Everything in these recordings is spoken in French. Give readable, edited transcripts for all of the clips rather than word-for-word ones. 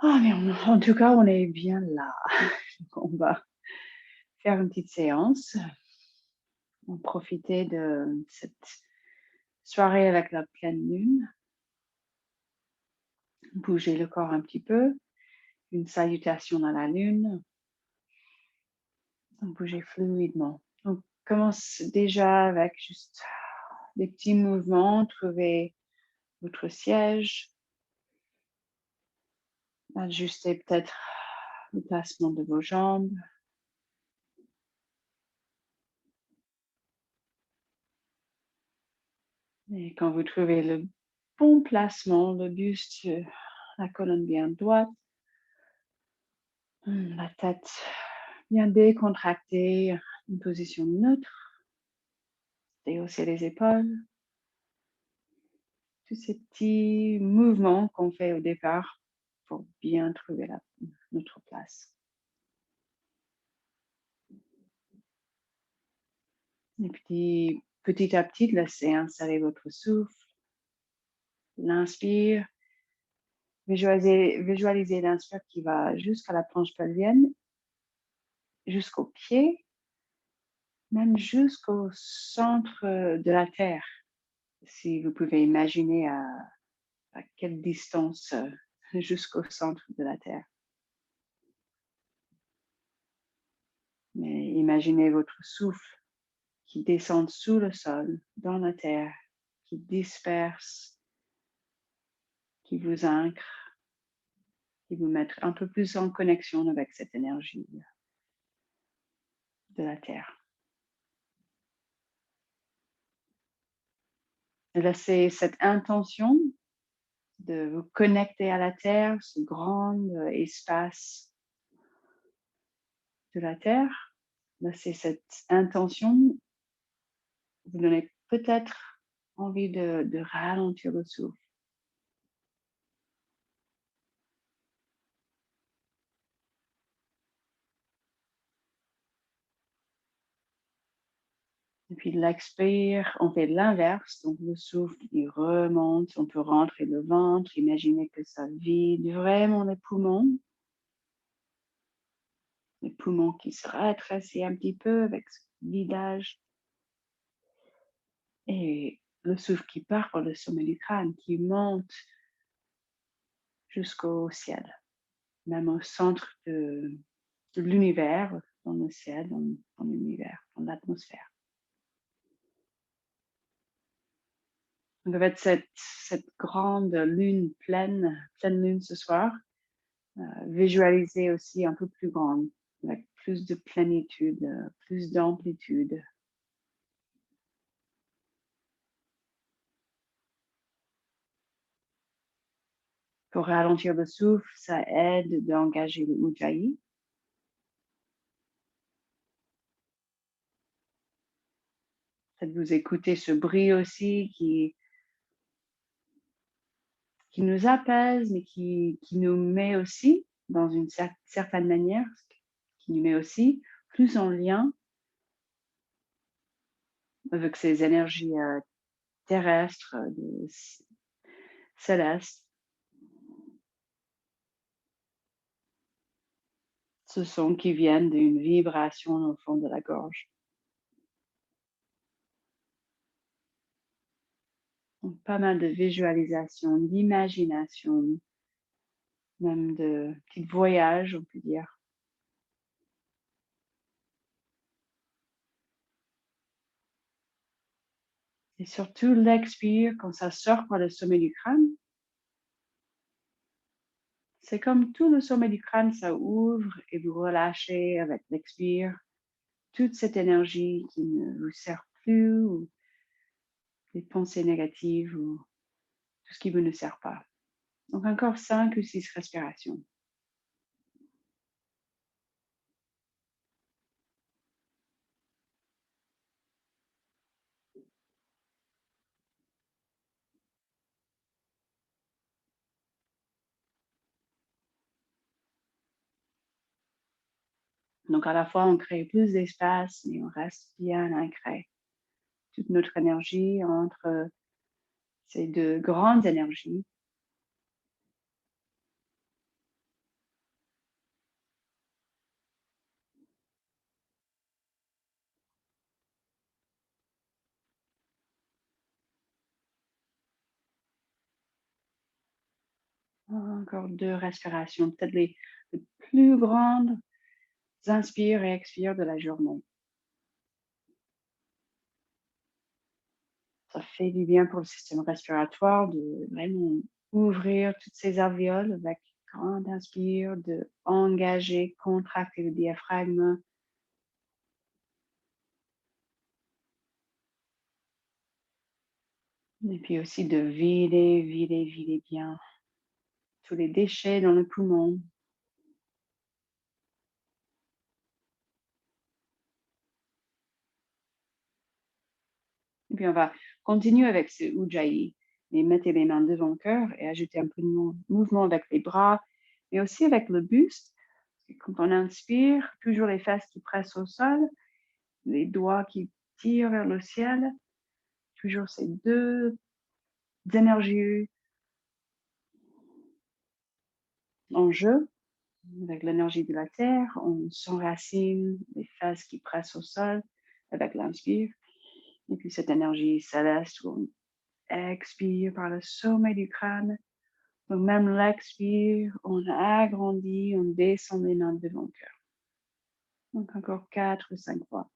Ah, mais en tout cas, on est bien là. On va faire une petite séance. On va profiter de cette soirée avec la pleine lune. Bouger le corps un petit peu. Une salutation à la lune. Donc, bouger fluidement. Donc, commence déjà avec juste des petits mouvements. Trouvez votre siège. Ajustez peut-être le placement de vos jambes. Et quand vous trouvez le bon placement, le buste, la colonne bien droite, la tête bien décontractée, une position neutre, déhausser les épaules. Tous ces petits mouvements qu'on fait au départ pour bien trouver notre place. Et puis, petit à petit, laissez installer votre souffle. L'inspire. Visualisez l'inspire qui va jusqu'à la planche pelvienne, jusqu'au pied, même jusqu'au centre de la terre. Si vous pouvez imaginer à quelle distance jusqu'au centre de la terre. Mais imaginez votre souffle qui descend sous le sol, dans la terre, qui disperse, qui vous ancre, qui vous met un peu plus en connexion avec cette énergie de la terre. Laissez cette intention de vous connecter à la terre, ce grand espace de la terre. Laissez cette intention vous donner peut-être envie de ralentir le souffle. Et puis l'expire, on fait l'inverse. Donc le souffle, il remonte. On peut rentrer le ventre. Imaginez que ça vide vraiment les poumons. Les poumons qui se rétrécissent un petit peu avec ce vidage. Et le souffle qui part par le sommet du crâne, qui monte jusqu'au ciel, même au centre de l'univers, dans le ciel, dans l'univers, dans l'atmosphère. Donc avec cette grande lune pleine lune ce soir, visualisez aussi un peu plus grande, avec plus de plénitude, plus d'amplitude. Pour ralentir le souffle, ça aide d'engager le Ujjayi. Peut-être vous écoutez ce bruit aussi qui nous apaise, mais qui nous met aussi, dans une certaine manière, qui nous met aussi plus en lien avec ces énergies terrestres, célestes. Ce son qui viennent d'une vibration au fond de la gorge. Donc, pas mal de visualisation, d'imagination, même de petits voyages, on peut dire. Et surtout l'expire, quand ça sort par le sommet du crâne, c'est comme tout le sommet du crâne, ça ouvre et vous relâchez avec l'expire toute cette énergie qui ne vous sert plus, ou les pensées négatives, ou tout ce qui vous ne sert pas. Donc encore 5 ou 6 respirations. Donc à la fois, on crée plus d'espace, mais on reste bien ancré. Toute notre énergie entre ces deux grandes énergies. Encore 2 respirations, peut-être les plus grandes inspires et expires de la journée. Ça fait du bien pour le système respiratoire de vraiment ouvrir toutes ces alvéoles avec grande inspire, de engager, contracter le diaphragme. Et puis aussi de vider bien tous les déchets dans le poumon. Et puis on va continuer avec ce Ujjayi. Et mettez les mains devant le cœur et ajoutez un peu de mouvement avec les bras, mais aussi avec le buste. Et quand on inspire, toujours les fesses qui pressent au sol, les doigts qui tirent vers le ciel. Toujours ces deux énergies en jeu. Avec l'énergie de la terre, on s'enracine, les fesses qui pressent au sol avec l'inspire. Et puis cette énergie céleste où on expire par le sommet du crâne. Donc même l'expire, on agrandit, on descend les mains devant le cœur. Donc encore 4 ou 5 fois.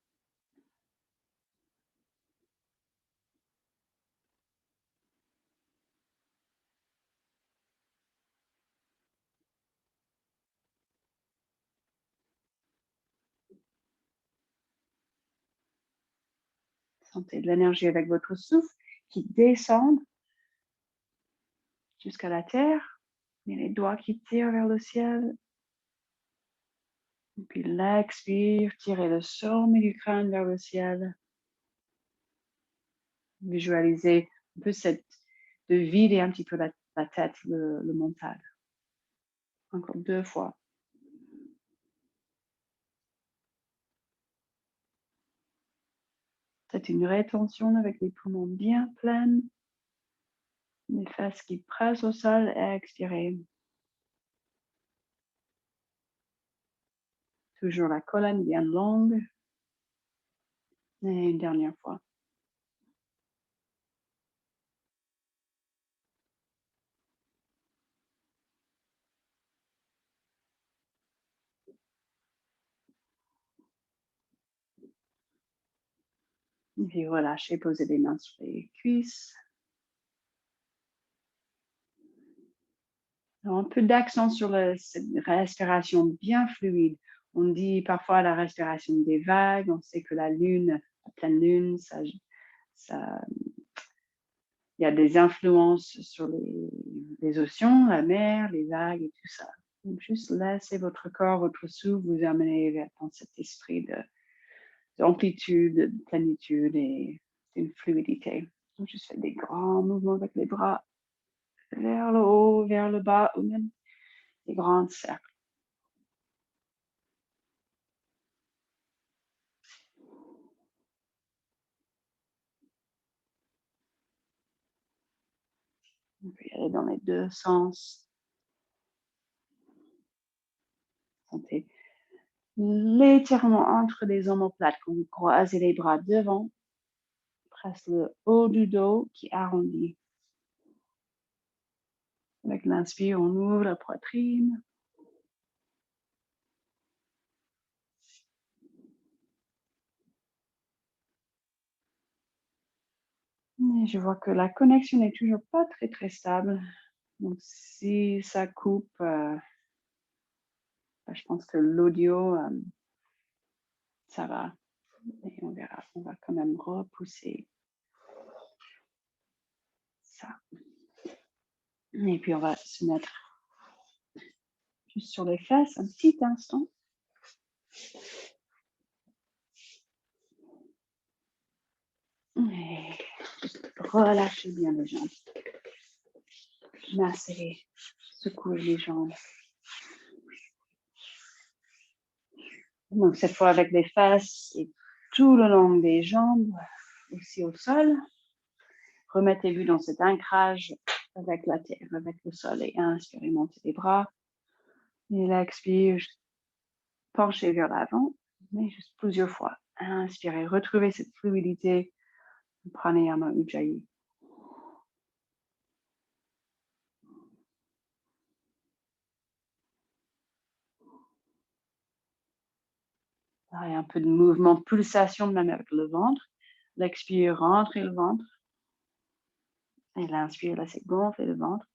Sentez de l'énergie avec votre souffle qui descend jusqu'à la terre. Et les doigts qui tirent vers le ciel. Et puis l'expire, tirez le sommet du crâne vers le ciel. Visualisez un peu de vider un petit peu la tête, le mental. Encore 2 fois. Faites une rétention avec les poumons bien pleins. Les fesses qui pressent au sol et expirez. Toujours la colonne bien longue. Et une dernière fois. Et puis relâchez, posez les mains sur les cuisses. Alors, un peu d'accent sur cette respiration bien fluide. On dit parfois la respiration des vagues. On sait que la lune, la pleine lune, ça, il y a des influences sur les océans, la mer, les vagues et tout ça. Donc, juste laissez votre corps, votre souffle vous amener dans cet esprit d'amplitude, de plénitude et d'une fluidité. Donc, juste faites des grands mouvements avec les bras vers le haut, vers le bas, ou même des grands cercles. On peut y aller dans les deux sens. Sentez l'étirement entre les omoplates quand vous croisez les bras devant, presque le haut du dos qui arrondit. Avec l'inspire, on ouvre la poitrine. Et je vois que la connexion n'est toujours pas très stable. Donc si ça coupe, je pense que l'audio, ça va. Et on verra. On va quand même repousser ça. Et puis on va se mettre juste sur les fesses un petit instant. Et relâchez bien les jambes. Massez, secouez les jambes. Donc cette fois avec les fesses et tout le long des jambes, aussi au sol. Remettez-vous dans cet ancrage avec la terre, avec le sol et inspirez, montez les bras. Et l'expire, penchez vers l'avant, mais juste plusieurs fois. Inspirez, retrouvez cette fluidité. Pranayama Ujjayi. Là, il y a un peu de mouvement, de pulsation même avec le ventre. L'expire, rentrez le ventre. Et l'inspire, laissez gonfler le ventre.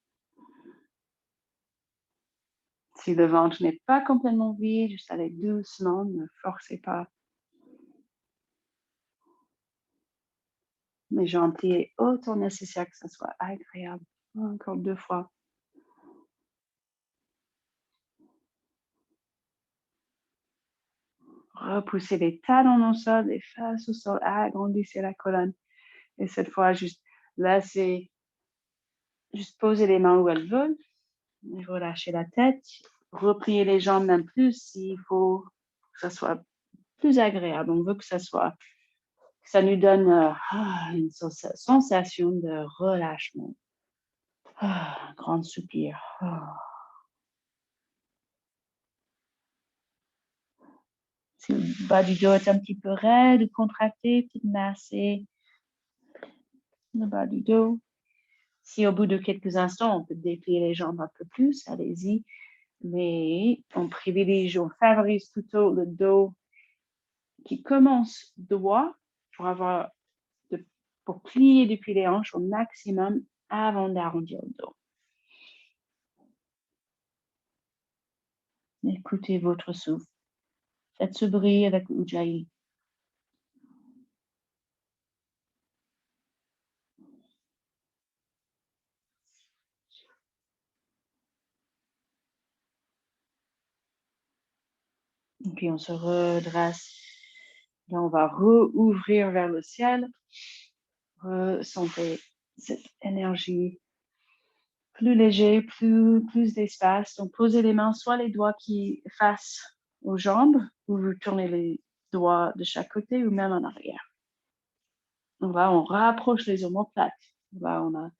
Si le ventre n'est pas complètement vide, juste allez doucement, ne forcez pas. Mais gentil et autant nécessaire que ça soit agréable. Encore 2 fois. Repoussez les talons au sol, les fesses au sol, agrandissez la colonne. Et cette fois, juste laissez, juste poser les mains où elles veulent. Et relâchez la tête. Repliez les jambes même plus s'il faut que ça soit plus agréable. On veut que ça soit, que ça nous donne une sensation de relâchement. Un grand soupir. Si le bas du dos est un petit peu raide ou contracté, peut-être masser le bas du dos. Si au bout de quelques instants, on peut déplier les jambes un peu plus, allez-y. Mais on privilégie, on favorise plutôt le dos qui commence droit pour plier depuis les hanches au maximum avant d'arrondir le dos. Écoutez votre souffle. Faites ce bruit avec Ujjayi. Et puis on se redresse. Là, on va rouvrir vers le ciel. Ressentez cette énergie plus léger, plus d'espace. Donc, posez les mains, soit les doigts qui face aux jambes, ou vous tournez les doigts de chaque côté, ou même en arrière. Donc là, on rapproche les omoplates. Là, on a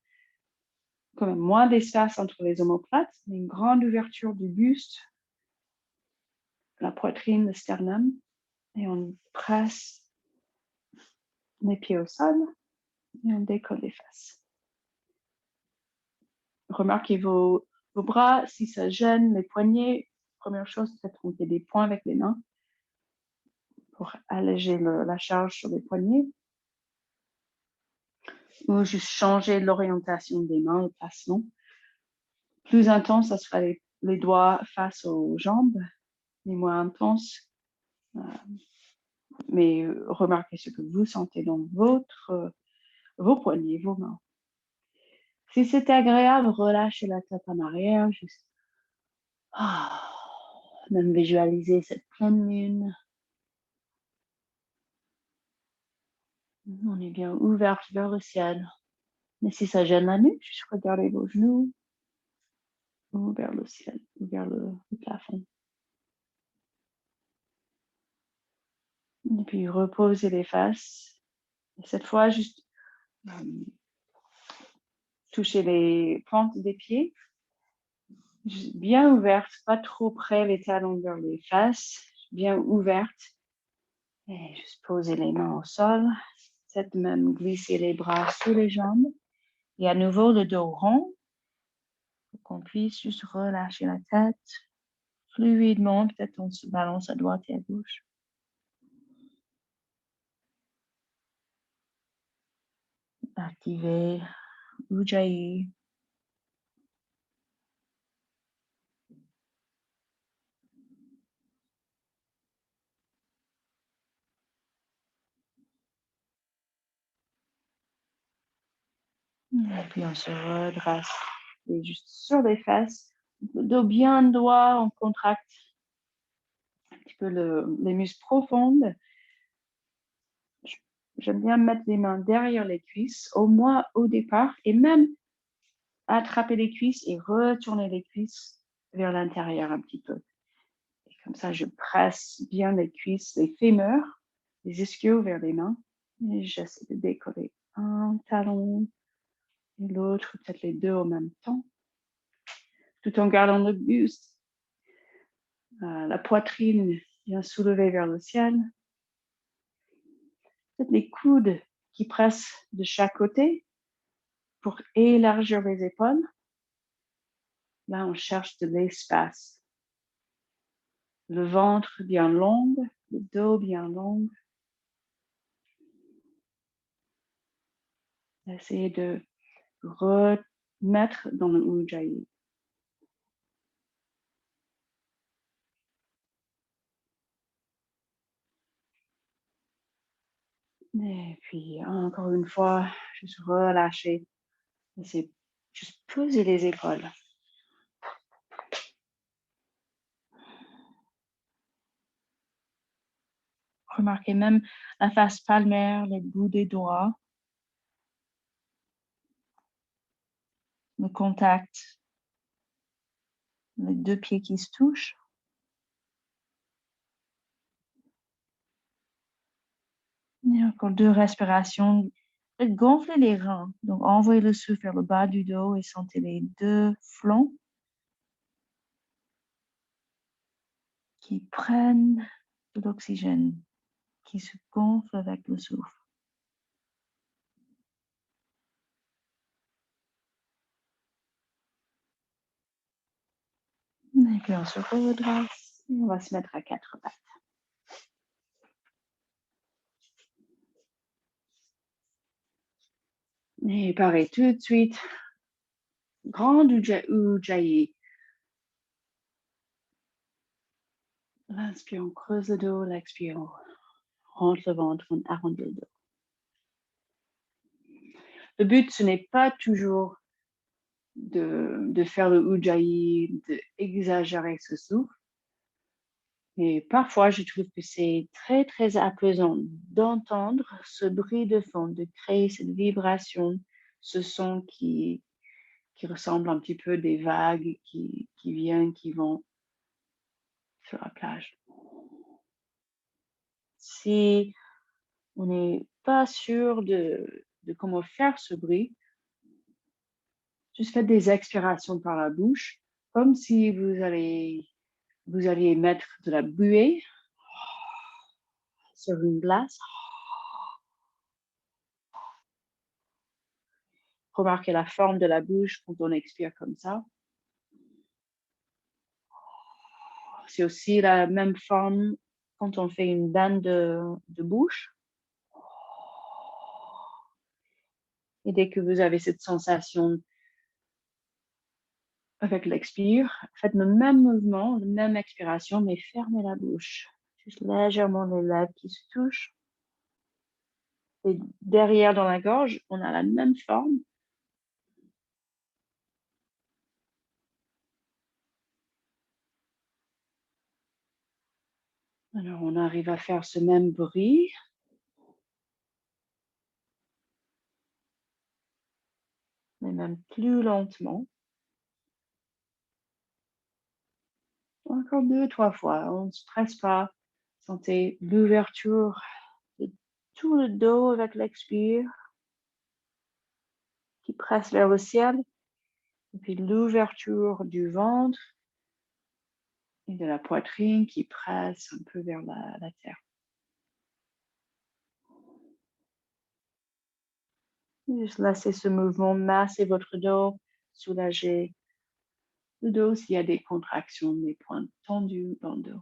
quand même moins d'espace entre les omoplates, mais une grande ouverture du buste, la poitrine, le sternum, et on presse les pieds au sol, et on décolle les fesses. Remarquez vos bras, si ça gêne les poignets, première chose, peut-être on fait des points avec les mains pour alléger la charge sur les poignets. Ou juste changer l'orientation des mains, le placement. Plus intense, ça sera les doigts face aux jambes, les moins intenses. Mais remarquez ce que vous sentez dans vos poignets, vos mains. Si c'est agréable, relâchez la tête en arrière, juste même visualiser cette pleine lune. On est bien ouvert vers le ciel. Mais si ça gêne la nuque, juste regardez vos genoux ou vers le ciel, ou vers le plafond. Et puis reposez les fesses. Et cette fois, juste toucher les plantes des pieds. Bien ouvertes, pas trop près les talons vers les fesses. Bien ouvertes. Et juste poser les mains au sol. Peut-être même glisser les bras sous les jambes. Et à nouveau, le dos rond. Pour qu'on puisse juste relâcher la tête fluidement. Peut-être on se balance à droite et à gauche. Activez Ujjayi. Et puis on se redresse. Et juste sur les fesses. Le dos bien droit, on contracte un petit peu les muscles profondes. J'aime bien mettre les mains derrière les cuisses, au moins au départ, et même attraper les cuisses et retourner les cuisses vers l'intérieur un petit peu. Et comme ça, je presse bien les cuisses, les fémurs, les ischios vers les mains. Et j'essaie de décoller un talon et l'autre, peut-être les deux en même temps, tout en gardant le buste. La poitrine bien soulevée vers le ciel. Peut-être les coudes qui pressent de chaque côté pour élargir les épaules. Là, on cherche de l'espace. Le ventre bien long, le dos bien long. Essayez de remettre dans le Ujjayi. Et puis, encore une fois, juste relâcher. Essayez juste poser les épaules. Remarquez même la face palmaire, le bout des doigts, le contact, les deux pieds qui se touchent. Et encore 2 respirations. Gonflez les reins. Donc, envoyez le souffle vers le bas du dos et sentez les 2 flancs qui prennent de l'oxygène, qui se gonflent avec le souffle. Et puis, on se redresse et on va se mettre à 4 pattes. Et pareil, tout de suite, grand Ujjayi. L'inspire, on creuse le dos, l'expire, on rentre le ventre, on arrondit le dos. Le but, ce n'est pas toujours de faire le Ujjayi, d'exagérer ce souffle. Et parfois, je trouve que c'est très, très apaisant d'entendre ce bruit de fond, de créer cette vibration, ce son qui ressemble un petit peu des vagues qui viennent, qui vont sur la plage. Si on n'est pas sûr de comment faire ce bruit, juste faites des expirations par la bouche, comme si vous alliez mettre de la buée sur une glace. Remarquez la forme de la bouche quand on expire comme ça. C'est aussi la même forme quand on fait une bande de bouche. Et dès que vous avez cette sensation avec l'expire, faites le même mouvement, la même expiration, mais fermez la bouche. Juste légèrement les lèvres qui se touchent. Et derrière dans la gorge, on a la même forme. Alors, on arrive à faire ce même bruit. Mais même plus lentement. Encore 2, 3 fois. On ne se stresse pas. Sentez l'ouverture de tout le dos avec l'expire qui presse vers le ciel. Et puis l'ouverture du ventre et de la poitrine qui presse un peu vers la terre. Juste laissez ce mouvement masser votre dos, soulager le dos s'il y a des contractions, des points tendus dans le dos.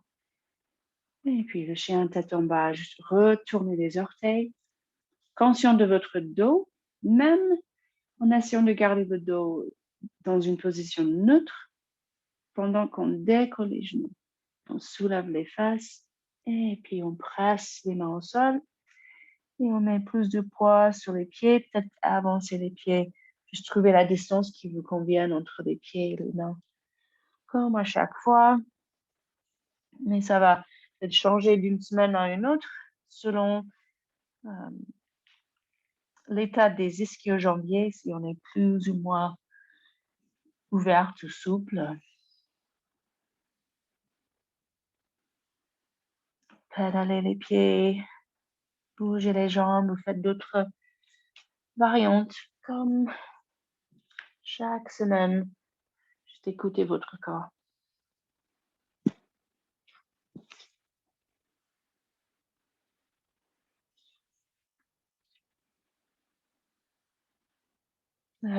Et puis le chien tête en bas, juste retournez les orteils. Conscient de votre dos, même en essayant de garder le dos dans une position neutre pendant qu'on décolle les genoux. On soulève les fesses et puis on presse les mains au sol et on met plus de poids sur les pieds, peut-être avancer les pieds, juste trouver la distance qui vous convienne entre les pieds et les mains. Comme à chaque fois, mais ça va peut-être changer d'une semaine à une autre selon l'état des ischio-jambiers, si on est plus ou moins ouvert ou souple. Pédaler les pieds, bouger les jambes, vous faites d'autres variantes comme chaque semaine. Juste écoutez votre corps.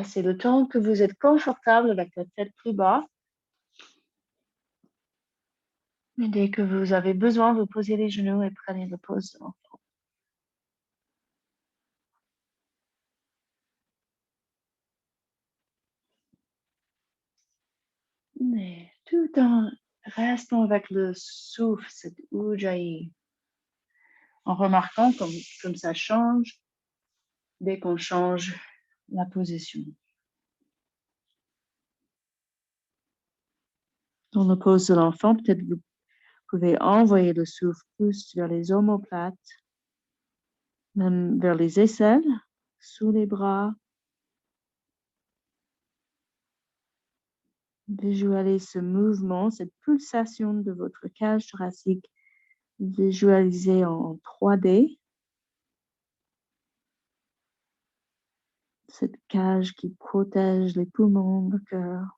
C'est le temps que vous êtes confortable avec la tête plus bas. Et dès que vous avez besoin, vous posez les genoux et prenez le pose de l'enfant. Mais tout en restant avec le souffle, cette ujjayi, en remarquant comme ça change dès qu'on change la position. Dans le pose de l'enfant, peut-être vous pouvez envoyer le souffle plus vers les omoplates, même vers les aisselles, sous les bras. Visualisez ce mouvement, cette pulsation de votre cage thoracique, visualisée en 3D. Cette cage qui protège les poumons, le cœur.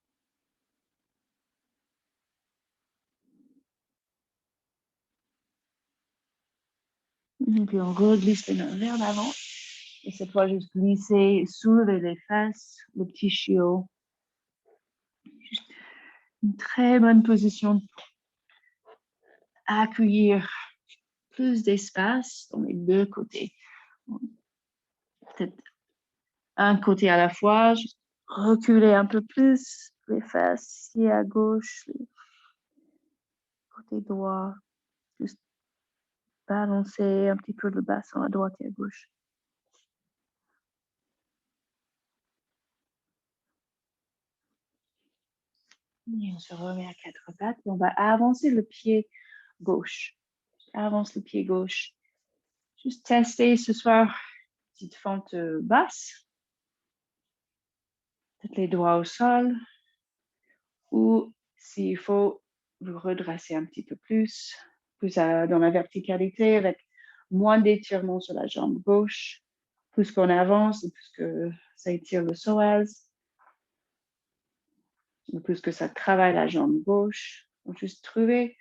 Et puis on reglisse les mains vers l'avant. Et cette fois, juste glisser, soulever les fesses, le petit chiot. Juste une très bonne position pour accueillir plus d'espace dans les deux côtés. Peut-être un côté à la fois, juste reculer un peu plus les fesses, ici à gauche, côté droit, juste balancer un petit peu le bassin à droite et à gauche. Et on se remet à quatre pattes et on va avancer le pied gauche. Avance le pied gauche. Juste tester ce soir, petite fente basse. Peut-être les doigts au sol. Ou s'il faut, vous redresser un petit peu plus dans la verticalité avec moins d'étirement sur la jambe gauche. Plus qu'on avance, plus que ça étire le psoas. Plus que ça travaille la jambe gauche. Donc, juste trouver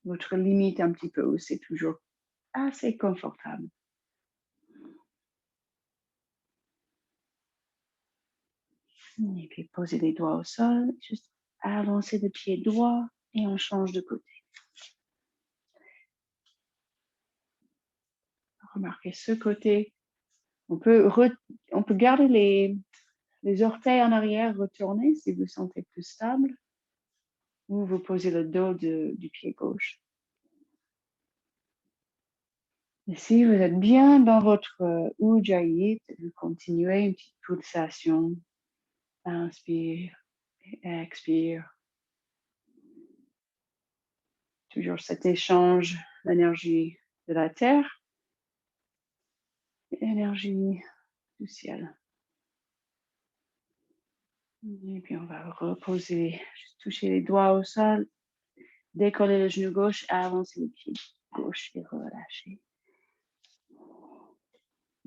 votre limite un petit peu où c'est toujours assez confortable. Et puis poser les doigts au sol, juste avancer le pied droit et on change de côté. Remarquez ce côté. On peut garder les orteils en arrière retournés si vous sentez plus stable. Ou vous posez le dos du pied gauche. Et si vous êtes bien dans votre ujjayi, vous continuez une petite pulsation. Inspire et expire. Toujours cet échange d'énergie de la terre et énergie du ciel. Et puis on va reposer, juste toucher les doigts au sol, décoller le genou gauche, avancer le pied gauche et relâcher.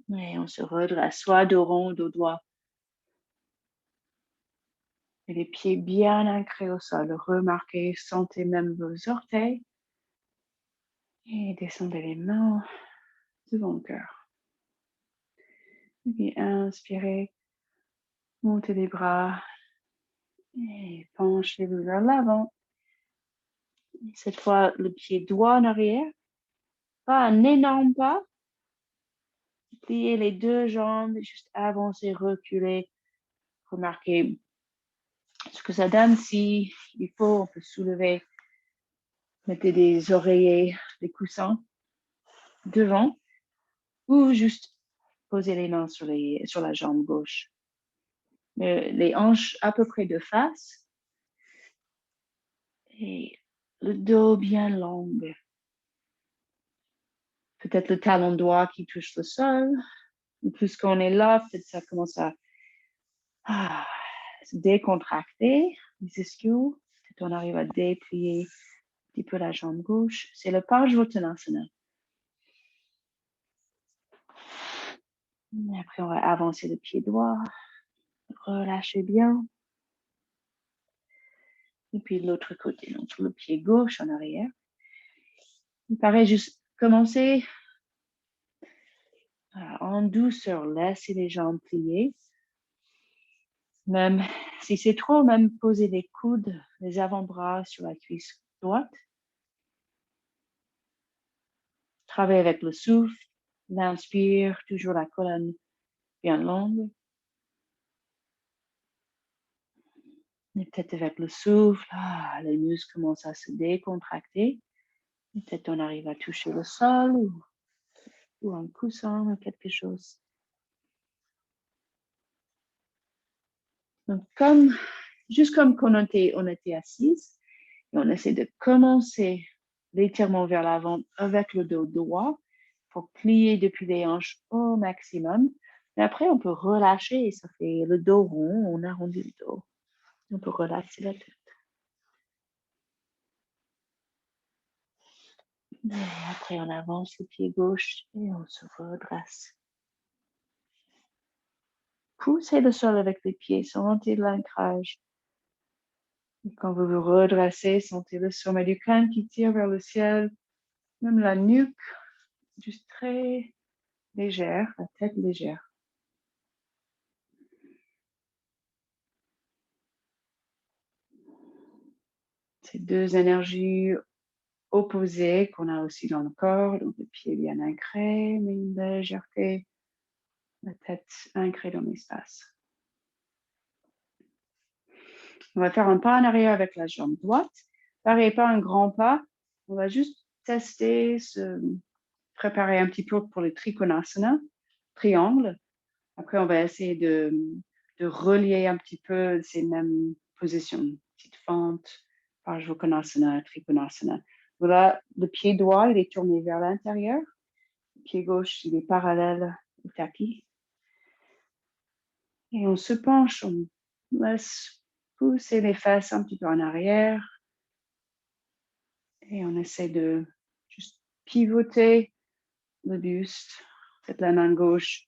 Et on se redresse soit dos rond, dos droit. Et les pieds bien ancrés au sol. Remarquez, sentez même vos orteils. Et descendez les mains devant le cœur. Et puis inspirez, montez les bras. Et penchez-vous vers l'avant. Cette fois, le pied droit en arrière. Pas un énorme pas. Pliez les deux jambes, juste avancer, reculer. Remarquez ce que ça donne. Si il faut, on peut soulever. Mettez des oreillers, des coussins devant. Ou juste poser les mains sur la jambe gauche. Les hanches à peu près de face. Et le dos bien long. Peut-être le talon droit qui touche le sol. Et plus qu'on est là, peut-être ça commence à se décontracter, les ischios. Peut-être on arrive à déplier un petit peu la jambe gauche. C'est le Parsvottanasana. Et après, on va avancer le pied droit. Relâchez bien. Et puis l'autre côté, donc le pied gauche en arrière. Pareil, juste commencer en douceur. Laissez les jambes pliées. Même Si c'est trop, même poser les coudes, les avant-bras sur la cuisse droite. Travaille avec le souffle. L'inspire, toujours la colonne bien longue. Et peut-être avec le souffle, les muscles commencent à se décontracter. Peut-être on arrive à toucher le sol ou un coussin ou quelque chose. Donc, juste comme quand on était assise, et on essaie de commencer l'étirement vers l'avant avec le dos droit pour plier depuis les hanches au maximum. Mais après, on peut relâcher et ça fait le dos rond, on arrondit le dos. On peut relaxer la tête. Et après, on avance le pied gauche et on se redresse. Poussez le sol avec les pieds, sentez l'ancrage. Et quand vous vous redressez, sentez le sommet du crâne qui tire vers le ciel, même la nuque, juste très légère, la tête légère. Ces deux énergies opposées qu'on a aussi dans le corps, donc le pied bien ancré, mais une légèreté, la tête ancrée dans l'espace. On va faire un pas en arrière avec la jambe droite. Pareil, pas un grand pas. On va juste tester, se préparer un petit peu pour le Trikonasana, triangle. Après, on va essayer de relier un petit peu ces mêmes positions. Petite fente, Parsvakonasana, Trikonasana. Voilà, le pied droit, il est tourné vers l'intérieur. Le pied gauche, il est parallèle au tapis. Et on se penche, on laisse pousser les fesses un petit peu en arrière. Et on essaie de juste pivoter le buste. Peut-être la main gauche,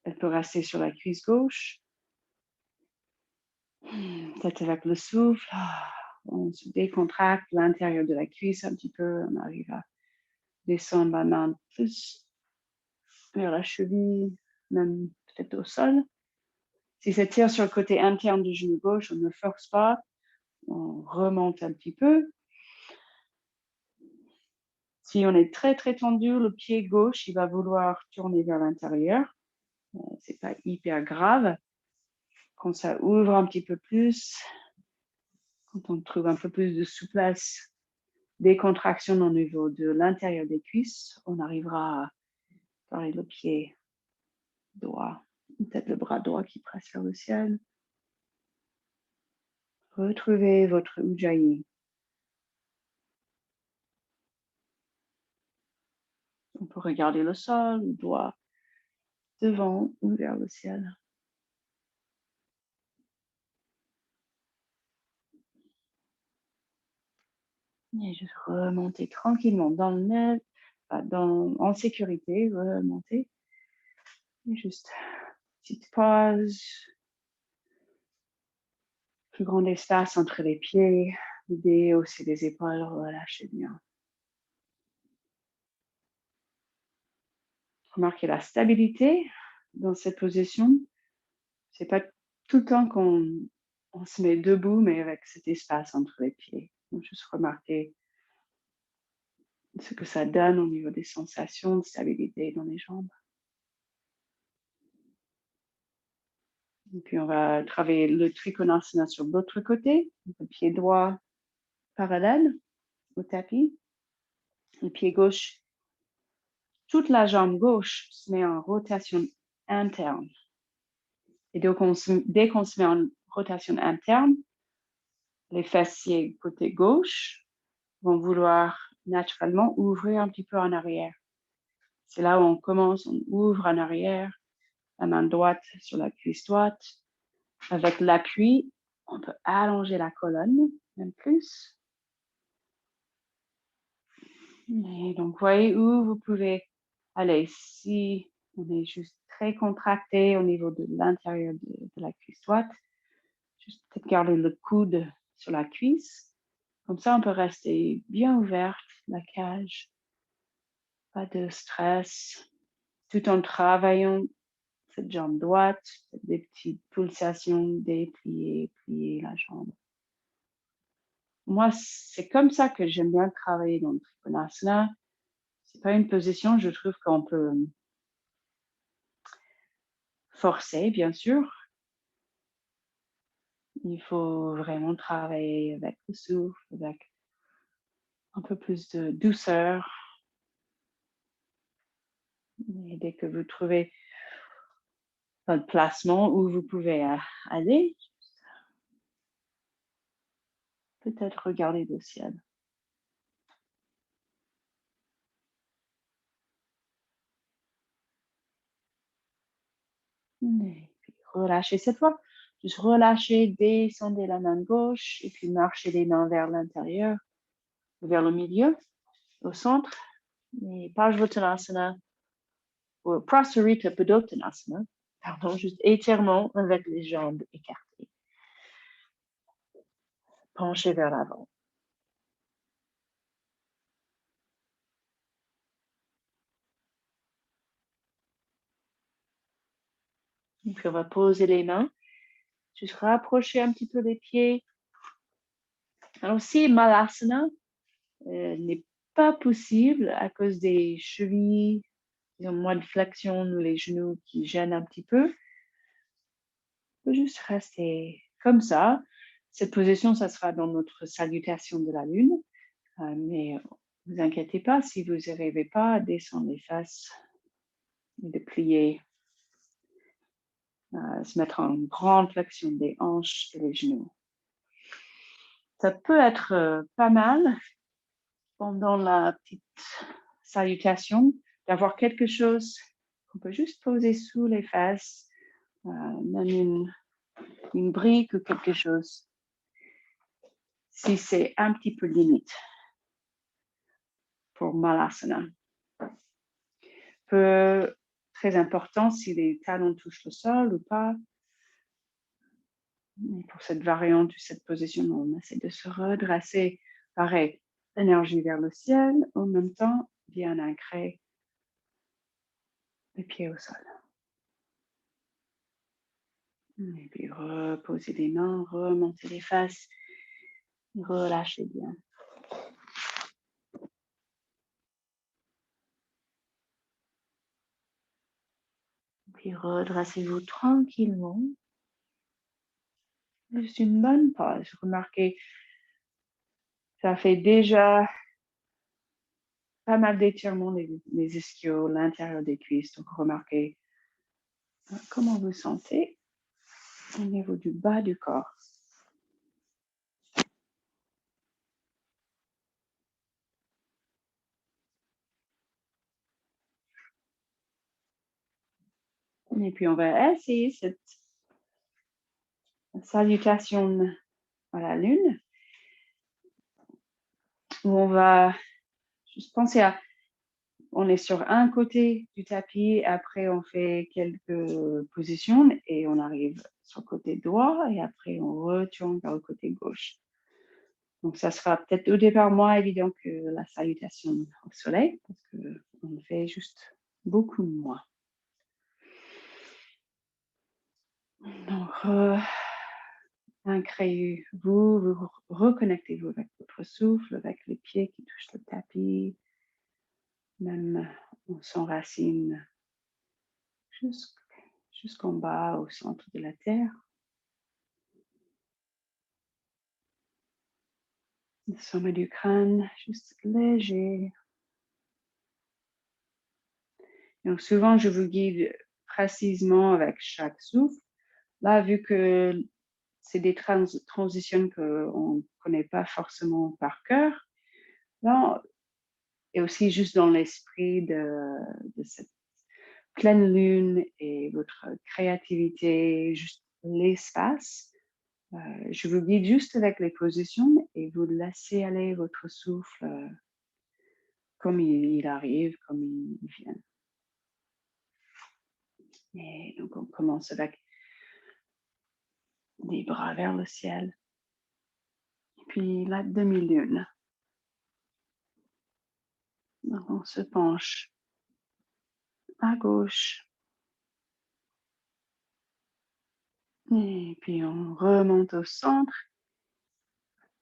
elle peut rester sur la cuisse gauche. Peut-être avec le souffle, on se décontracte l'intérieur de la cuisse un petit peu. On arrive à descendre la main plus vers la cheville, même peut-être au sol. Si ça tire sur le côté interne du genou gauche, on ne force pas. On remonte un petit peu. Si on est très, très tendu, le pied gauche, il va vouloir tourner vers l'intérieur. C'est pas hyper grave. Quand ça ouvre un petit peu plus, quand on trouve un peu plus de souplesse, des contractions au niveau de l'intérieur des cuisses, on arrivera à faire le pied droit, peut-être le bras droit qui presse vers le ciel. Retrouvez votre Ujjayi. On peut regarder le sol, le doigt devant ou vers le ciel. Et juste remonter tranquillement dans le net, en sécurité, remonter. Et juste petite pause. Plus grand espace entre les pieds. L'idée aussi des épaules, relâchez bien. Remarquez la stabilité dans cette position. C'est pas tout le temps qu'on se met debout, mais avec cet espace entre les pieds. Donc, juste remarquer ce que ça donne au niveau des sensations de stabilité dans les jambes. Et puis, on va travailler le Trikonasana sur l'autre côté. Le pied droit parallèle au tapis. Le pied gauche, toute la jambe gauche se met en rotation interne. Et donc, dès qu'on se met en rotation interne, les fessiers côté gauche vont vouloir naturellement ouvrir un petit peu en arrière. C'est là où on commence, on ouvre en arrière, la main droite sur la cuisse droite. Avec l'appui, on peut allonger la colonne, même plus. Et donc, voyez où vous pouvez aller. Si on est juste très contracté au niveau de l'intérieur de la cuisse droite, juste peut-être garder le coude sur la cuisse. Comme ça, on peut rester bien ouverte, la cage. Pas de stress, tout en travaillant cette jambe droite, des petites pulsations, déplier, plier la jambe. Moi, c'est comme ça que j'aime bien travailler dans le Trikonasana. C'est pas une position, je trouve qu'on peut forcer, bien sûr. Il faut vraiment travailler avec le souffle, avec un peu plus de douceur. Et dès que vous trouvez votre placement où vous pouvez aller, peut-être regarder le ciel. Et puis relâchez cette fois. Juste relâchez, descendez la main gauche et puis marchez les mains vers l'intérieur, vers le milieu, au centre. Et Parsvottanasana ou Prasarita Padottanasana, pardon, juste étirement avec les jambes écartées. Penchez vers l'avant. Et puis on va poser les mains. Juste rapprocher un petit peu les pieds. Alors si Malasana n'est pas possible à cause des chevilles, ils ont moins de flexion ou les genoux qui gênent un petit peu, on peut juste rester comme ça. Cette position, ça sera dans notre salutation de la lune. Mais ne vous inquiétez pas si vous n'arrivez pas à descendre les fesses et de plier, se mettre en grande flexion des hanches et les genoux. Ça peut être pas mal pendant la petite salutation d'avoir quelque chose qu'on peut juste poser sous les fesses, même une brique ou quelque chose, si c'est un petit peu limite pour Malasana. Peu très important si les talons touchent le sol ou pas. Et pour cette variante, cette position, on essaie de se redresser. Pareil, énergie vers le ciel, en même temps, bien ancré, les pieds au sol. Et puis reposer les mains, remonter les fesses, relâchez bien. Puis redressez-vous tranquillement. Juste une bonne pause. Remarquez, ça fait déjà pas mal d'étirements des ischios, l'intérieur des cuisses. Donc remarquez comment vous sentez au niveau du bas du corps. Et puis on va essayer cette salutation à la lune où on va juste penser à, on est sur un côté du tapis, après on fait quelques positions et on arrive sur le côté droit et après on retourne vers le côté gauche. Donc ça sera peut-être au départ moins évident que la salutation au soleil parce qu'on fait juste beaucoup moins. Donc ancrez-vous, vous reconnectez-vous avec votre souffle, avec les pieds qui touchent le tapis. Même on s'enracine jusqu'en bas, au centre de la terre. Le sommet du crâne, juste léger. Donc souvent, je vous guide précisément avec chaque souffle. Là, vu que c'est des transitions qu'on ne connaît pas forcément par cœur, là, et aussi juste dans l'esprit de cette pleine lune et votre créativité, juste l'espace. Je vous guide juste avec les positions et vous laissez aller votre souffle comme il arrive, comme il vient. Et donc on commence avec les bras vers le ciel. Et puis la demi-lune. Donc on se penche à gauche Et puis on remonte au centre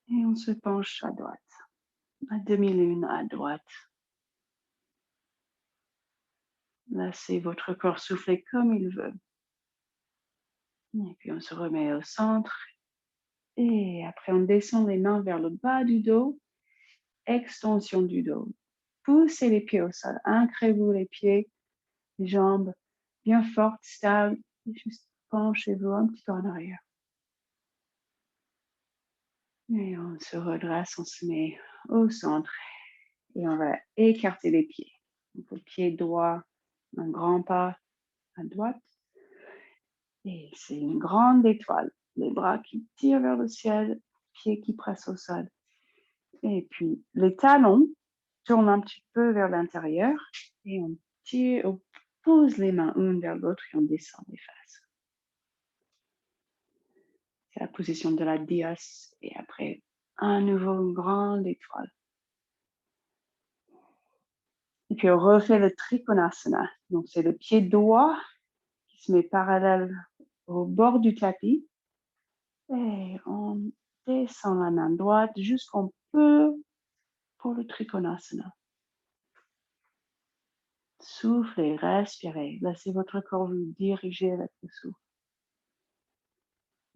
et on se penche à droite. À demi-lune à droite. Laissez votre corps souffler comme il veut. Et puis on se remet au centre. Et après, on descend les mains vers le bas du dos. Extension du dos. Poussez les pieds au sol. Ancrez-vous les pieds, les jambes bien fortes, stables. Et juste penchez-vous un petit peu en arrière. Et on se redresse, on se met au centre. Et on va écarter les pieds. Donc, le pied droit, un grand pas à droite. Et c'est une grande étoile. Les bras qui tirent vers le ciel, pieds qui pressent au sol. Et puis, les talons tournent un petit peu vers l'intérieur et on tire, on pose les mains l'une vers l'autre et on descend les fesses. C'est la position de la diosse. Et après, à nouveau, une grande étoile. Et puis, on refait le Trikonasana. Donc, c'est le pied droit qui se met parallèle au bord du tapis. Et on descend la main droite jusqu'on peut pour le Trikonasana. Soufflez, respirez. Laissez votre corps vous diriger avec le souffle.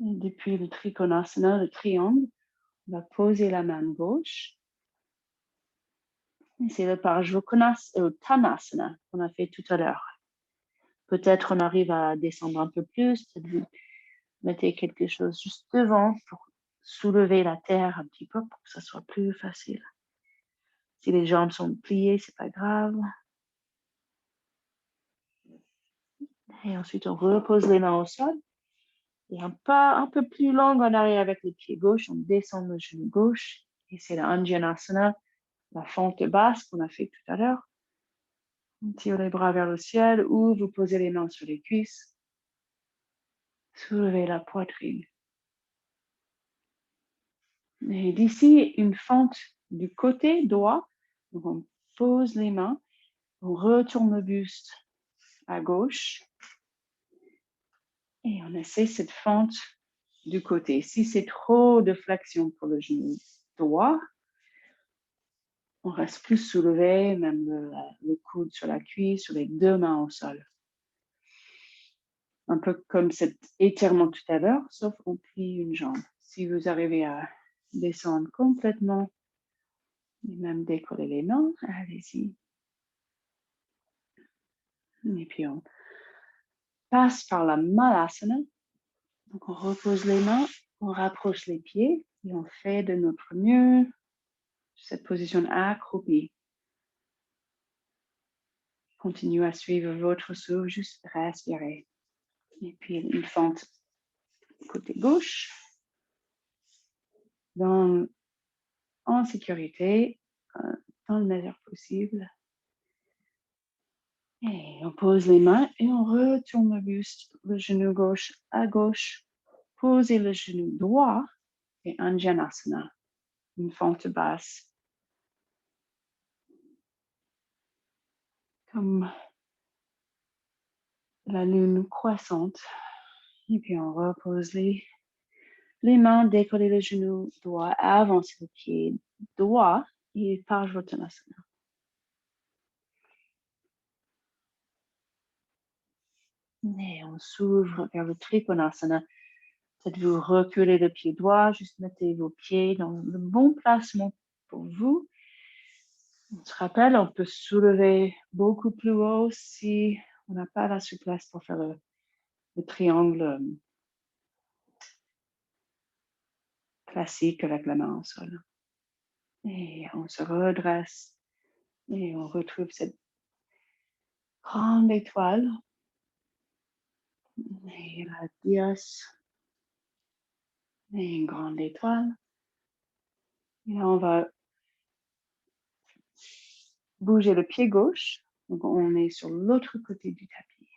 Et depuis le Trikonasana, le triangle, on va poser la main gauche. Et c'est le Tanasana qu'on a fait tout à l'heure. Peut-être on arrive à descendre un peu plus. Peut-être vous mettez quelque chose juste devant pour soulever la terre un petit peu pour que ça soit plus facile. Si les jambes sont pliées, c'est pas grave. Et ensuite, on repose les mains au sol. Et un pas un peu plus long en arrière avec le pied gauche. On descend le genou gauche. Et c'est la Anjanasana, la fente basse qu'on a fait tout à l'heure. On tire les bras vers le ciel ou vous posez les mains sur les cuisses. Soulevez la poitrine. Et d'ici, une fente du côté droit. Donc on pose les mains. On retourne le buste à gauche. Et on essaie cette fente du côté. Si c'est trop de flexion pour le genou droit, on reste plus soulevé, même le coude sur la cuisse, sur les deux mains au sol. Un peu comme cet étirement tout à l'heure, sauf on plie une jambe. Si vous arrivez à descendre complètement, et même décoller les mains, allez-y. Et puis on passe par la Malasana. Donc on repose les mains, on rapproche les pieds et on fait de notre mieux cette position accroupie. Continuez à suivre votre souffle, juste respirer. Et puis une fente côté gauche. En sécurité, dans le mesure possible. Et on pose les mains et on retourne le buste, le genou gauche à gauche. Posez le genou droit et Anjanasana, une fente basse. Comme la lune croissante. Et puis on repose les mains, décoller le genou droit, avancez le pied droit et Parsvottanasana. Et on s'ouvre vers le Trikonasana. Peut-être vous reculez le pied droit, juste mettez vos pieds dans le bon placement pour vous. On se rappelle, on peut soulever beaucoup plus haut si on n'a pas la souplesse pour faire le triangle classique avec la main au sol. Et on se redresse et on retrouve cette grande étoile. Et la diosse. Et une grande étoile. Et là, on va bouger le pied gauche. Donc, on est sur l'autre côté du tapis.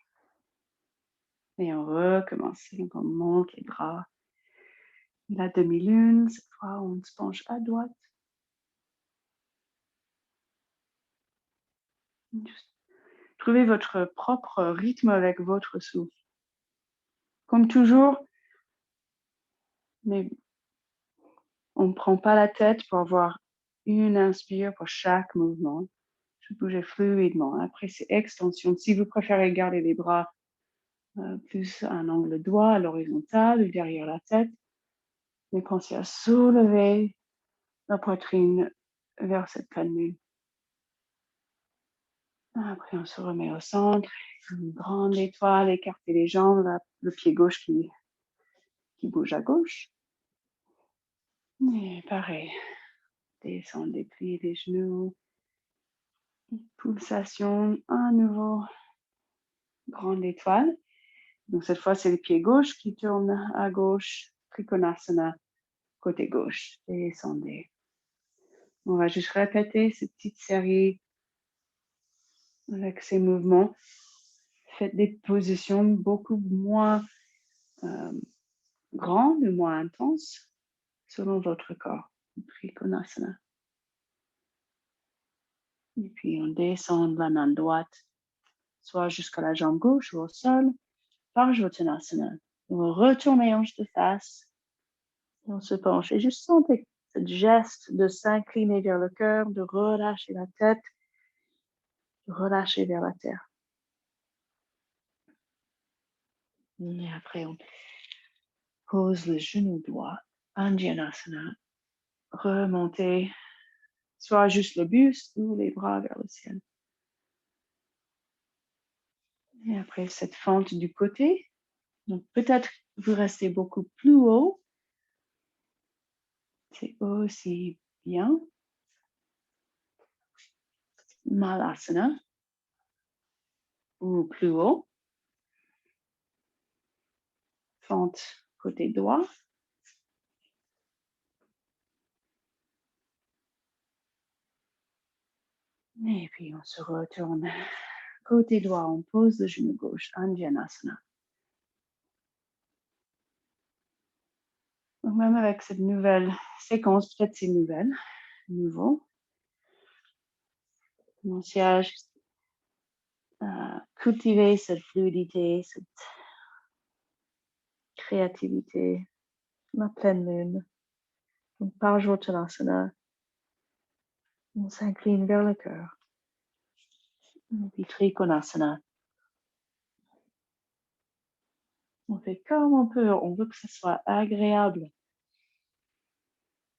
Et on recommence. Donc, on monte les bras. La demi-lune, cette fois, on se penche à droite. Juste trouvez votre propre rythme avec votre souffle. Comme toujours, Mais on ne prend pas la tête pour avoir une inspire pour chaque mouvement. Je bougeais fluidement. Après, c'est extension. Si vous préférez garder les bras plus à un angle droit, à l'horizontale ou derrière la tête, mais pensez à soulever la poitrine vers cette pleine lune. Après, on se remet au centre. Une grande étoile, écartez les jambes, le pied gauche qui bouge à gauche. Et pareil, descendez, pliez les genoux. Pulsation, à nouveau, grande étoile. Donc cette fois, c'est le pied gauche qui tourne à gauche, Trikonasana, côté gauche. Descendez. On va juste répéter cette petite série avec ces mouvements. Faites des positions beaucoup moins grandes, moins intenses, selon votre corps. Trikonasana. Et puis on descend de la main droite, soit jusqu'à la jambe gauche ou au sol, Parsvottanasana. On retourne les hanches de face. Et on se penche. Et juste sentez ce geste de s'incliner vers le cœur, de relâcher la tête, de relâcher vers la terre. Et après, on pose le genou droit, Anjanasana. Remontez, soit juste le buste ou les bras vers le ciel. Et après, cette fente du côté. Donc, peut-être vous restez beaucoup plus haut. C'est aussi bien. Malasana. Ou plus haut. Fente côté droit. Et puis, on se retourne. Côté droit, on pose le genou gauche, Anjanasana. Donc, même avec cette nouvelle séquence, peut-être c'est nouveau. On cherche à cultiver cette fluidité, cette créativité, la pleine lune. Donc, Parsvottanasana, on s'incline vers le cœur. Et puis Trikonasana. On fait comme on peut, on veut que ce soit agréable,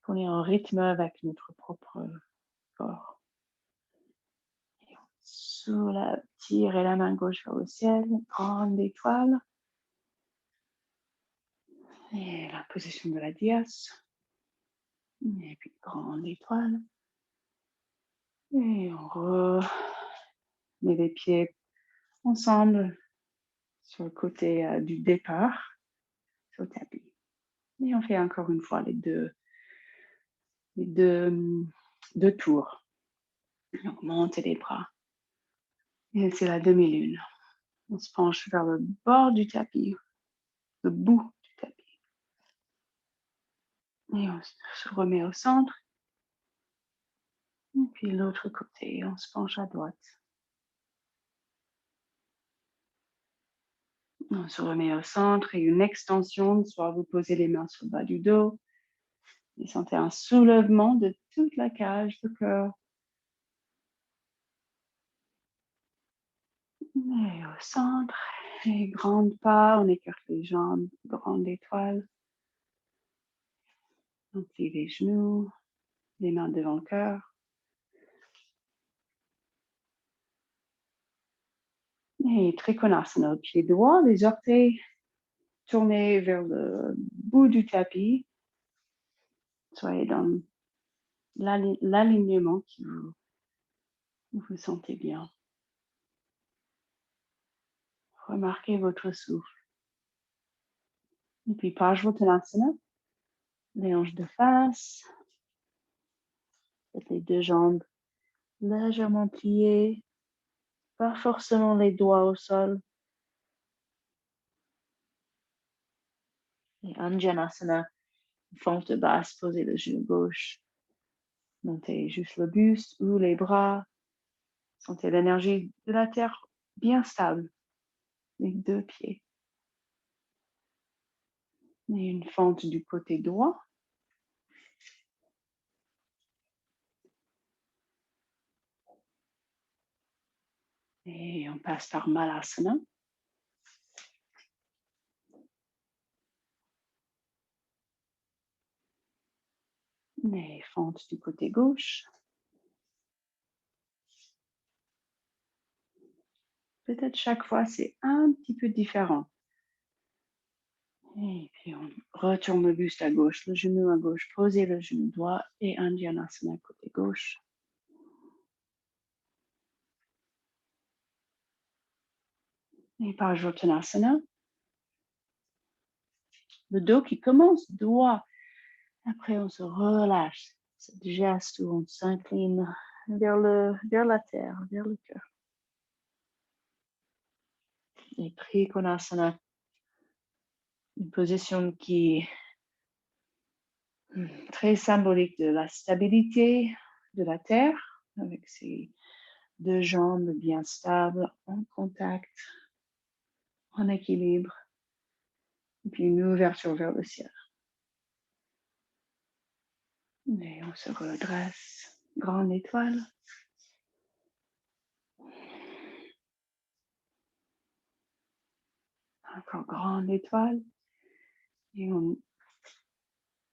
qu'on ait un rythme avec notre propre corps. Et on soulève, tirez la main gauche vers le ciel, grande étoile. Et la position de la dièse. Et puis grande étoile. Et on remet les pieds ensemble sur le côté du départ, sur le tapis. Et on fait encore une fois les deux tours. Donc montez les bras. Et c'est la demi-lune. On se penche vers le bord du tapis, le bout du tapis. Et on se remet au centre. Et puis l'autre côté, on se penche à droite. On se remet au centre et une extension, soit vous posez les mains sur le bas du dos. Et sentez un soulèvement de toute la cage du cœur. Et au centre, et grande pas, on écarte les jambes, grande étoile. On plie les genoux, les mains devant le cœur. Et Trikonasana, pied droit, les orteils tournés vers le bout du tapis. Soyez dans l'alignement qui vous sentez bien. Remarquez votre souffle. Et puis Parsvottanasana, les hanches de face, les deux jambes légèrement pliées, pas forcément les doigts au sol. Et Anjanasana, fente basse, posez le genou gauche. Montez juste le buste ou les bras. Sentez l'énergie de la terre bien stable. Les deux pieds. Et une fente du côté droit. Et on passe par Malasana. Et fente du côté gauche. Peut-être chaque fois, c'est un petit peu différent. Et puis, on retourne le buste à gauche, le genou à gauche, posez le genou droit et Andjanasana côté gauche. Et Parsvottanasana. Le dos qui commence droit. Après, on se relâche. Ce geste où on s'incline vers la terre, vers le cœur. Et Trikonasana. Une position qui est très symbolique de la stabilité de la terre, avec ses deux jambes bien stables, en contact, en équilibre, et puis une ouverture vers le ciel. Et on se redresse, grande étoile. Encore grande étoile. Et on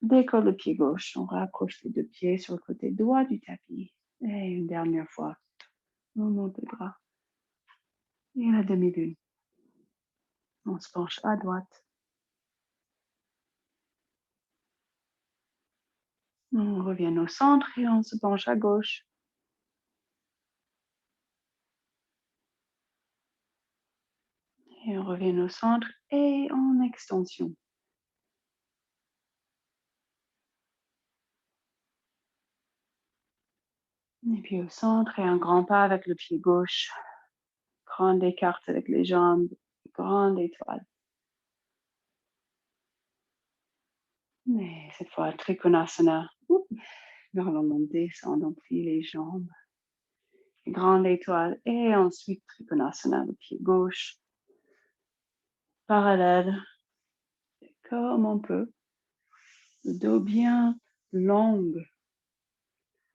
décolle le pied gauche, on rapproche les deux pieds sur le côté droit du tapis. Et une dernière fois, on monte les bras. Et la demi-lune. On se penche à droite. On revient au centre et on se penche à gauche. Et on revient au centre et en extension. Et puis au centre et un grand pas avec le pied gauche. Grande écarte avec les jambes. Grande étoile. Et cette fois, Trikonasana. Normalement, descend, on plie les jambes. Grande étoile. Et ensuite, Trikonasana, le pied gauche. Parallèle. Comme on peut. Le dos bien long.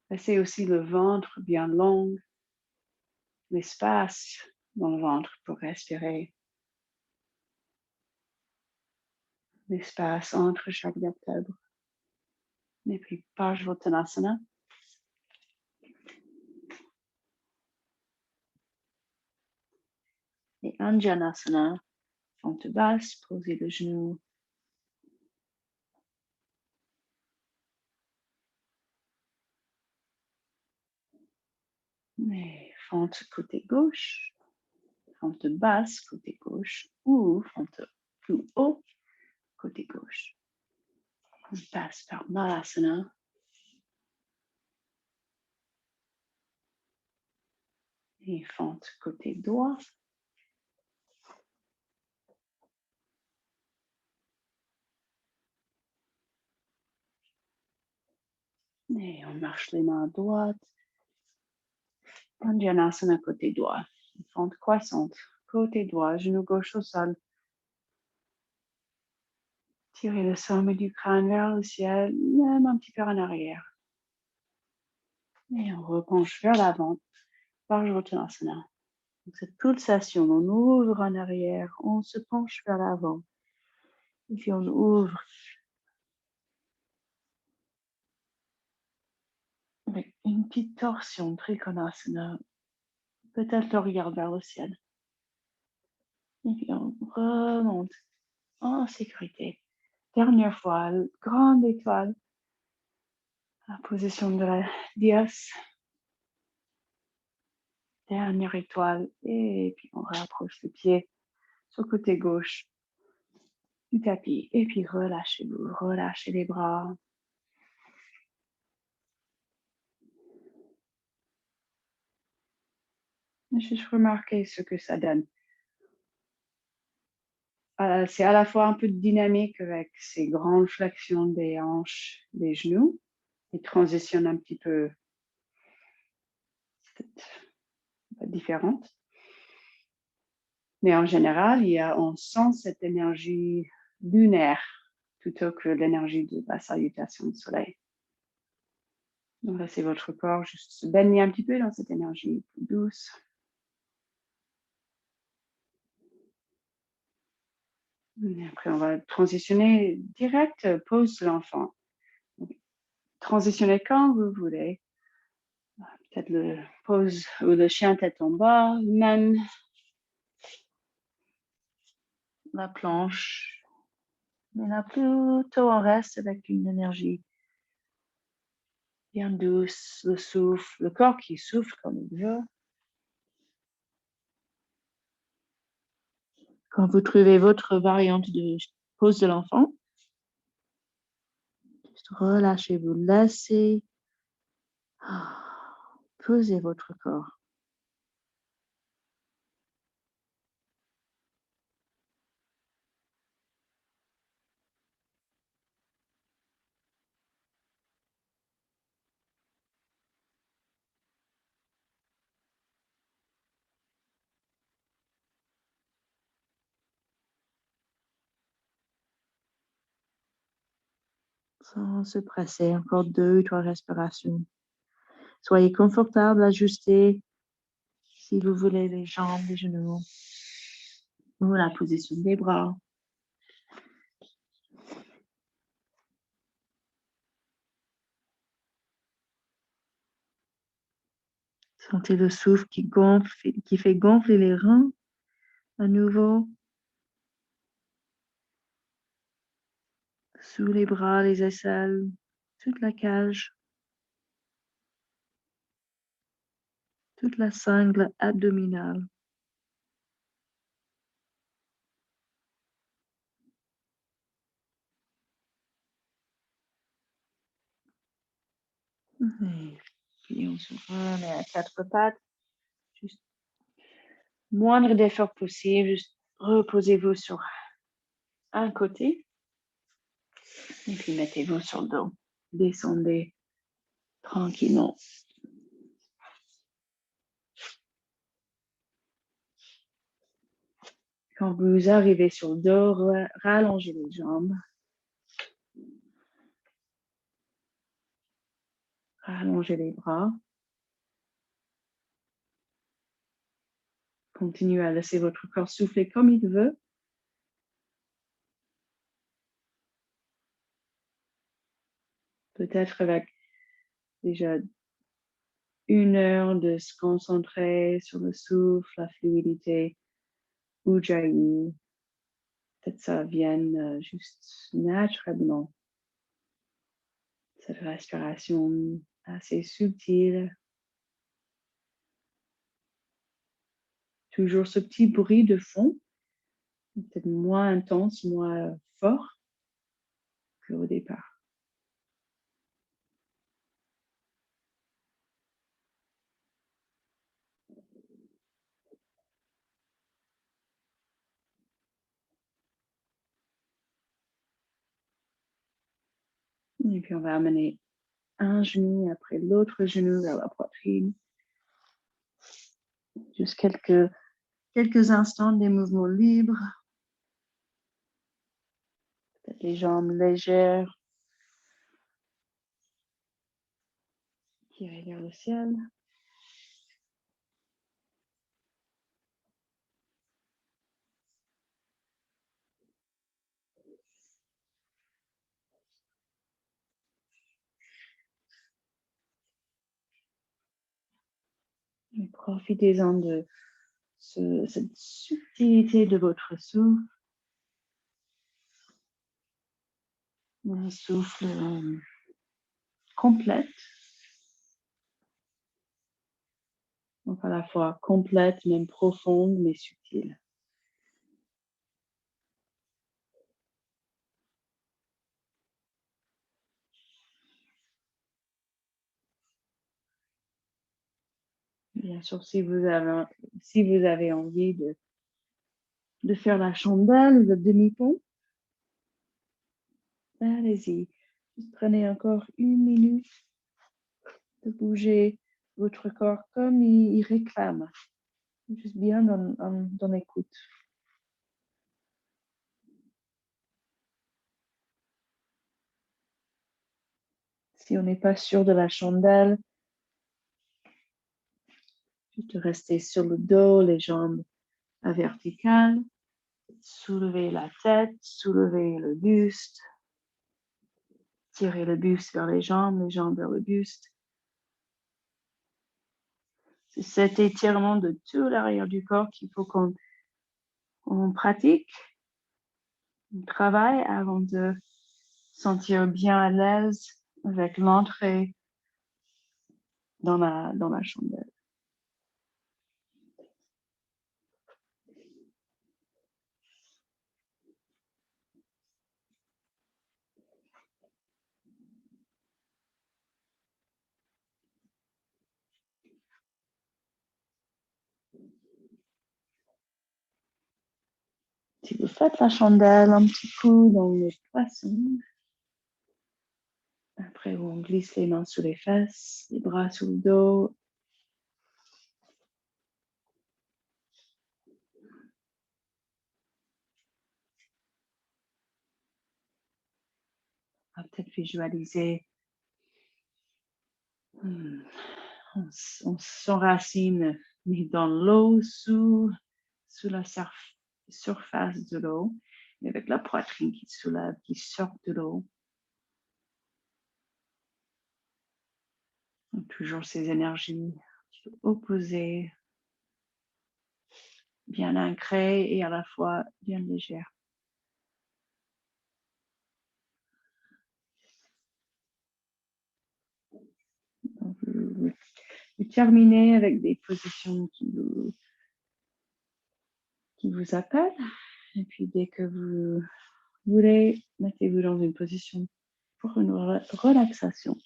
Laissez aussi le ventre bien long. L'espace dans le ventre pour respirer. L'espace entre chaque vertèbre. Et puis Parsvottanasana. Et Andjanasana. Fente basse, posez le genou. Et fente côté gauche. Fente basse côté gauche. Ou fente plus haut côté gauche. On passe par Malasana. Et fente côté droit. Et on marche les mains à droite. Andjanasana côté droit. Une fente croissante. Côté droit, genou gauche au sol. Tirez le sommet du crâne vers le ciel, même un petit peu en arrière. Et on repenche vers l'avant. Parsvottanasana. Cette pulsation, on ouvre en arrière, on se penche vers l'avant. Et puis on ouvre avec une petite torsion, Trikonasana. Peut-être le regard vers le ciel. Et puis on remonte en sécurité. Dernière fois, grande étoile. La position de la diosse. Dernière étoile. Et puis on rapproche le pied sur le côté gauche du tapis. Et puis relâchez-vous, relâchez les bras. Juste remarquez ce que ça donne. C'est à la fois un peu de dynamique avec ces grandes flexions des hanches, des genoux, des transitions un petit peu différentes. Mais en général, on sent cette énergie lunaire plutôt que l'énergie de la salutation du soleil. Donc laissez votre corps juste se baigner un petit peu dans cette énergie plus douce. Et après, on va transitionner direct, pose de l'enfant. Donc, transitionnez quand vous voulez. Peut-être le pose ou le chien tête en bas, même la planche. Mais là, plutôt on reste avec une énergie bien douce, le souffle, le corps qui souffle comme il veut. Quand vous trouvez votre variante de pose de l'enfant, juste relâchez-vous, laissez poser votre corps. Sans se presser, encore 2 ou 3 respirations. Soyez confortable, ajustez si vous voulez les jambes, les genoux, ou la position des bras. Sentez le souffle qui gonfle, qui fait gonfler les reins à nouveau. Sous les bras, les aisselles, toute la cage, toute la sangle abdominale. Et puis on se remet à 4 pattes. Juste moindre d'effort possible, juste reposez-vous sur un côté. Et puis mettez-vous sur le dos. Descendez tranquillement. Quand vous arrivez sur le dos, rallongez les jambes. Rallongez les bras. Continuez à laisser votre corps souffler comme il veut. Peut-être avec déjà 1 heure de se concentrer sur le souffle, la fluidité, Ujjayi. Peut-être ça vienne juste naturellement. Cette respiration assez subtile. Toujours ce petit bruit de fond, peut-être moins intense, moins fort qu'au départ. Et puis on va amener un genou après l'autre genou vers la poitrine. Juste quelques instants des mouvements libres. Peut-être les jambes légères tirées vers le ciel. Et profitez-en de cette subtilité de votre souffle. Un souffle complète. Donc à la fois complète, même profonde, mais subtile. Bien sûr, si vous avez envie de faire la chandelle ou le demi-pont, allez-y. Juste prenez encore 1 minute de bouger votre corps comme il réclame. Juste bien dans l'écoute. Si on n'est pas sûr de la chandelle, juste rester sur le dos, les jambes à verticale, soulever la tête, soulever le buste, tirer le buste vers les jambes vers le buste. C'est cet étirement de tout l'arrière du corps qu'il faut qu'on pratique, on travaille avant de sentir bien à l'aise avec l'entrée dans la chandelle. Si vous faites la chandelle, un petit coup dans le poisson. Après, on glisse les mains sous les fesses, les bras sous le dos. On va peut-être visualiser. On s'enracine dans l'eau, sous la surface de l'eau, et avec la poitrine qui soulève, qui sort de l'eau. Toujours ces énergies opposées, bien ancrées et à la fois bien légères. Donc, vous terminez avec des positions qui vous appellent. Et puis dès que vous voulez, mettez-vous dans une position pour une relaxation.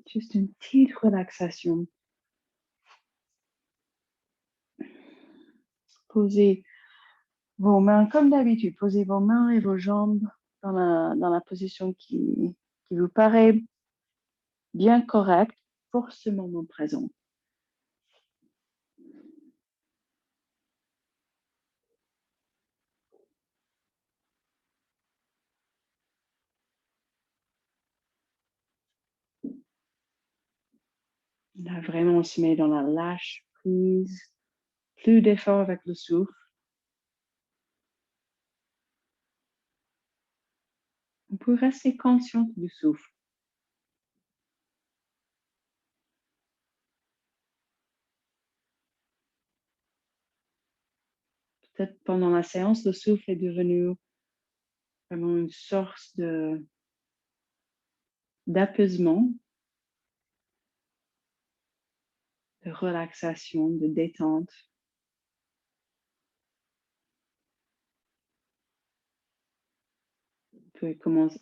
Juste une petite relaxation. Posez vos mains comme d'habitude. Posez vos mains et vos jambes dans la position qui vous paraît bien correcte pour ce moment présent. Là, vraiment, on se met dans la lâche prise. Plus d'effort avec le souffle. On peut rester conscient du souffle. Peut-être pendant la séance, le souffle est devenu vraiment une source d'apaisement, de relaxation, de détente.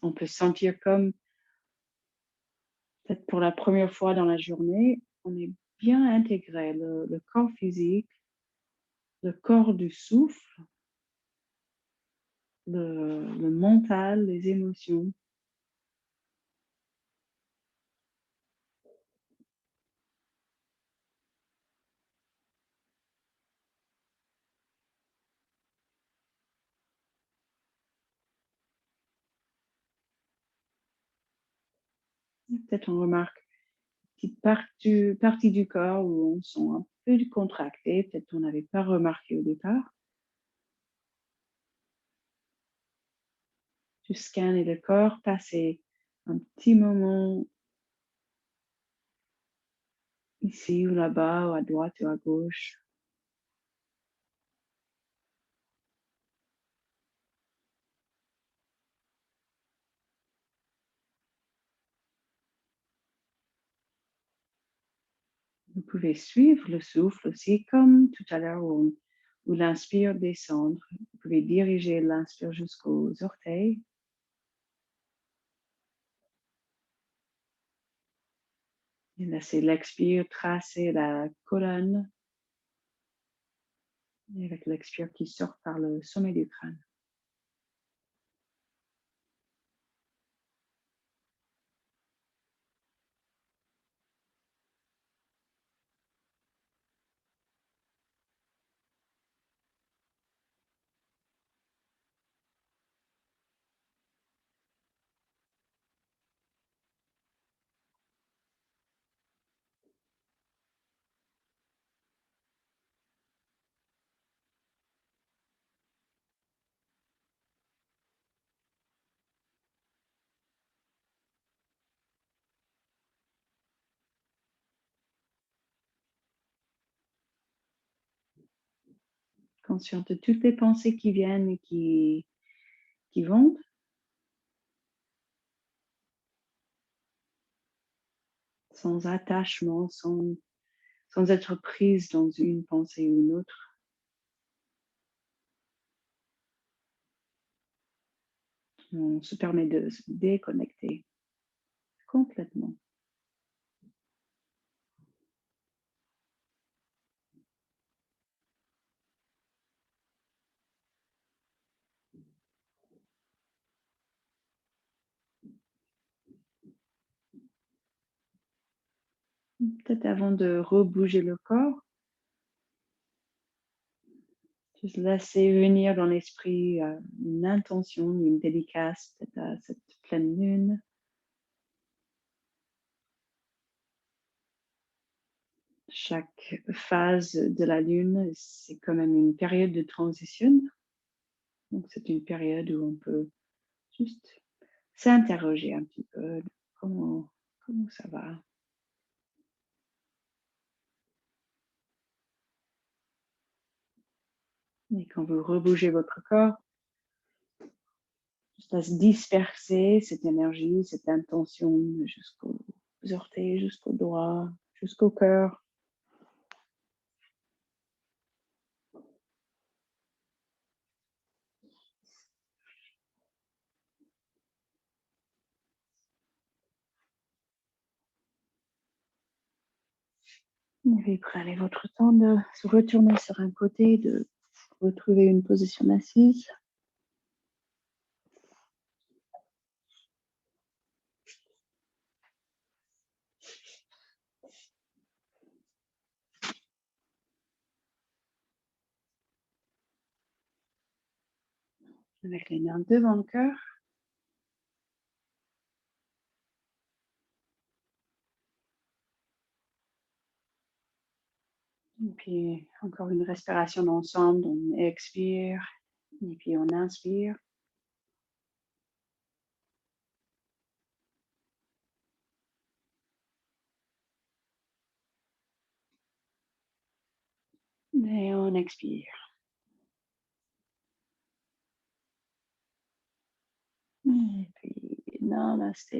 On peut sentir comme, peut-être pour la première fois dans la journée, on est bien intégré, le corps physique, le corps du souffle, le mental, les émotions. Peut-être on remarque une petite partie du corps où on sent un peu contracté, peut-être qu'on n'avait pas remarqué au départ. Je scanne le corps, passer un petit moment ici ou là-bas, ou à droite ou à gauche. Vous pouvez suivre le souffle aussi, comme tout à l'heure où l'inspire descendre. Vous pouvez diriger l'inspire jusqu'aux orteils. Et laissez l'expire tracer la colonne. Et avec l'expire qui sort par le sommet du crâne. Conscient de toutes les pensées qui viennent et qui vont, sans attachement, sans être prise dans une pensée ou une autre. On se permet de se déconnecter complètement. Peut-être avant de rebouger le corps, juste laisser venir dans l'esprit une intention, une dédicace peut-être à cette pleine lune. Chaque phase de la lune, c'est quand même une période de transition. Donc c'est une période où on peut juste s'interroger un petit peu. Comment, comment ça va? Et quand vous rebougez votre corps, juste à se disperser cette énergie, cette intention jusqu'aux orteils, jusqu'aux doigts, jusqu'au cœur. Et puis prenez votre temps de se retourner sur un côté, de retrouver une position assise. Avec les mains devant le cœur. Et puis encore une respiration d'ensemble. On expire et puis on inspire. Et on expire. Et puis namaste.